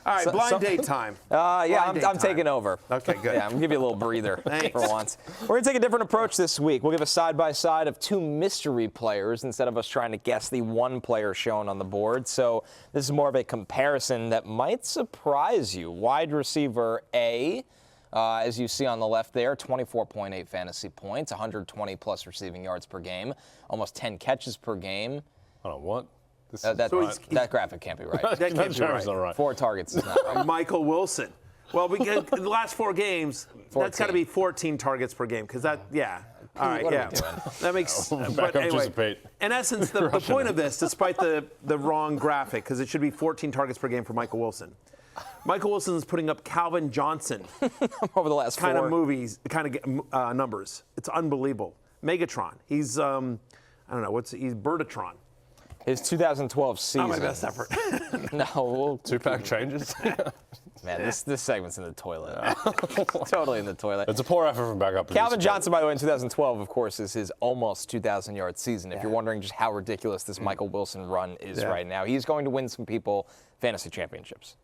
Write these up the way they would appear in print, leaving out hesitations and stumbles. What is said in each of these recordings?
All right, blind date time. I'm taking over. Okay, good. Yeah, I'm going to give you a little breather Thanks. for once. We're going to take a different approach this week. We'll give a side-by-side of two mystery players instead of us trying to guess the one player shown on the board. So this is more of a comparison that might surprise you. Wide receiver A, as you see on the left there, 24.8 fantasy points, 120-plus receiving yards per game, almost 10 catches per game. Hold on, what? That graphic can't be right. That can't be right. Not right. 4 targets is not right. Michael Wilson. Well, we get the last 4 games, 14. that's got to be 14 targets per game because that, yeah. All right, what are yeah. we doing? That makes. Back up just a bit. In essence, the point of this, despite the wrong graphic, because it should be 14 targets per game for Michael Wilson. Michael Wilson is putting up Calvin Johnson over the last kind 4 of movies, kind of numbers. It's unbelievable. Megatron. He's I don't know he's Bertatron. His 2012 season. Not my best effort. No. 2-pack changes? Man, this segment's in the toilet. Totally in the toilet. It's a poor effort from back up. Calvin Johnson, by the way, in 2012, of course, is his almost 2,000-yard season. If you're wondering just how ridiculous this Michael Wilson run is right now, he's going to win some people fantasy championships.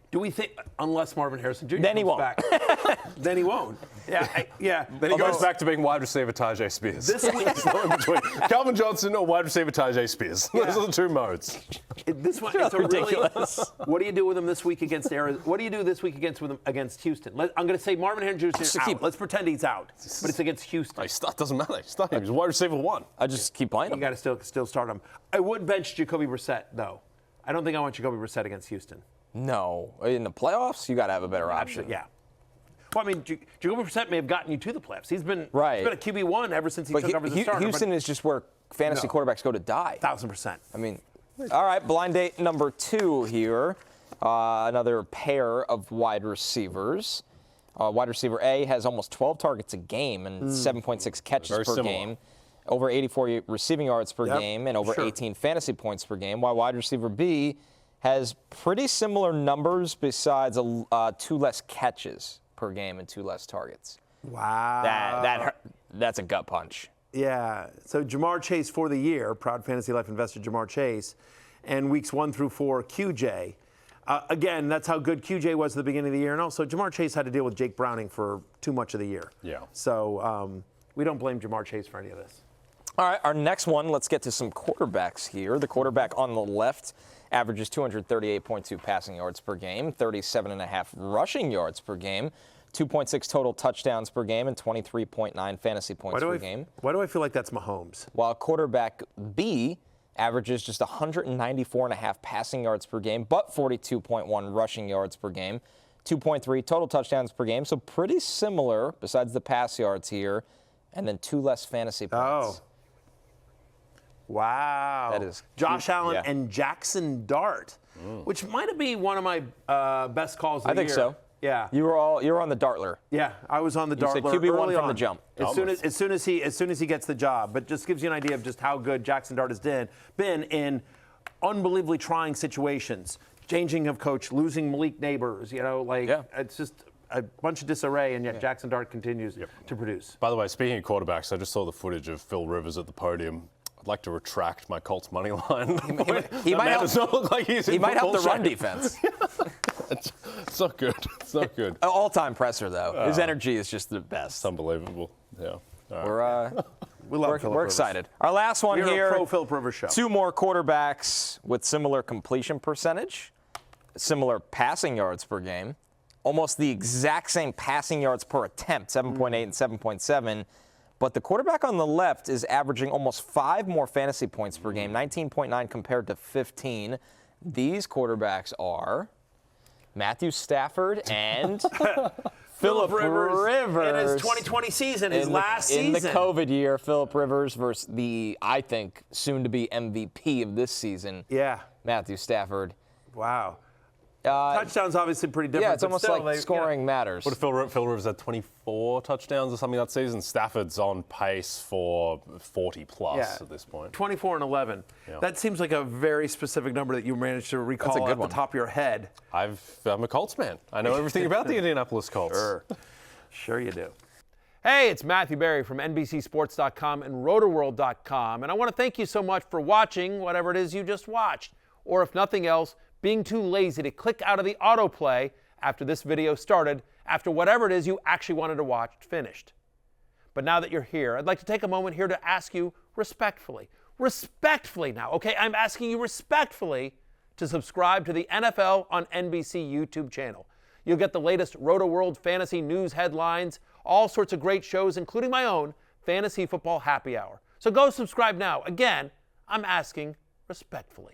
Do we think, unless Marvin Harrison Jr. Then he comes won't. back, then he won't. Yeah. Then he goes back to being wide receiver Tajay Spears. This week, There's no in between. Calvin Johnson or wide receiver Tajay Spears. Those are the 2 modes. this one, it's ridiculous. What do you do with him this week against Arizona? What do you do this week against Houston? I'm going to say Marvin Harrison Jr. is out. Let's pretend he's out, but it's against Houston. It doesn't matter. He's wide receiver 1. I just keep playing him. You got to still start him. I would bench Jacoby Brissett though. I don't think I want Jacoby Brissett against Houston. No. In the playoffs, you got to have a better option. Yeah. Well, I mean, Jacoby Brissett may have gotten you to the playoffs. He's been a QB1 ever since he took over the starter. Houston is just where fantasy quarterbacks go to die. 1,000%. I mean, all right, blind date number 2 here. Another pair of wide receivers. Wide receiver A has almost 12 targets a game and 7.6 catches per game. Over 84 receiving yards per game and over 18 fantasy points per game, while wide receiver B has pretty similar numbers besides 2 less catches per game and 2 less targets. Wow. That's a gut punch. Yeah. So Jamar Chase for the year, proud Fantasy Life investor Jamar Chase, and weeks 1 through 4, QJ. Again, that's how good QJ was at the beginning of the year. And also, Jamar Chase had to deal with Jake Browning for too much of the year. Yeah. So we don't blame Jamar Chase for any of this. All right, our next one, let's get to some quarterbacks here. The quarterback on the left averages 238.2 passing yards per game, 37.5 rushing yards per game, 2.6 total touchdowns per game, and 23.9 fantasy points per game. Why do I feel like that's Mahomes? While quarterback B averages just 194.5 passing yards per game, but 42.1 rushing yards per game, 2.3 total touchdowns per game. So pretty similar, besides the pass yards here, and then 2 less fantasy points. Oh. Wow. That is Josh Allen and Jackson Dart, which might be one of my best calls of the year. I think so. Yeah. You were on the Dartler. Yeah, I was on the Dartler. You said QB1 from on. the jump. As soon as he gets the job, but just gives you an idea of just how good Jackson Dart has been in unbelievably trying situations. Changing of coach, losing Malik Neighbors, it's just a bunch of disarray, and yet Jackson Dart continues to produce. By the way, speaking of quarterbacks, I just saw the footage of Phil Rivers at the podium. I'd like to retract my Colts money line. He might help. Does not look like he's he might help the run shape. defense. It's not good. It's not good. All-time presser, though. His energy is just the best. It's unbelievable. Yeah. All right. We're excited. Our last one here. A pro Philip Rivers show. 2 more quarterbacks with similar completion percentage, similar passing yards per game, almost the exact same passing yards per attempt, 7.8 and 7.7. But the quarterback on the left is averaging almost 5 more fantasy points per game, 19.9 compared to 15. These quarterbacks are Matthew Stafford and Philip Rivers. In his 2020 season, his last season. In the COVID year, Philip Rivers versus the, I think, soon-to-be MVP of this season, Matthew Stafford. Wow. Touchdowns obviously pretty different. Yeah, it's almost like scoring matters. What if Phil Rivers had 24 touchdowns or something that season? Stafford's on pace for 40 plus at this point. 24 and 11. Yeah. That seems like a very specific number that you managed to recall at the top of your head. I'm a Colts man. I know everything about the Indianapolis Colts. Sure you do. Hey, it's Matthew Berry from NBCSports.com and RotorWorld.com, and I want to thank you so much for watching whatever it is you just watched. Or if nothing else, being too lazy to click out of the autoplay after this video started, after whatever it is you actually wanted to watch finished. But now that you're here, I'd like to take a moment here to ask you respectfully now, okay? I'm asking you respectfully to subscribe to the NFL on NBC YouTube channel. You'll get the latest Roto-World fantasy news headlines, all sorts of great shows, including my own Fantasy Football Happy Hour. So go subscribe now. Again, I'm asking respectfully.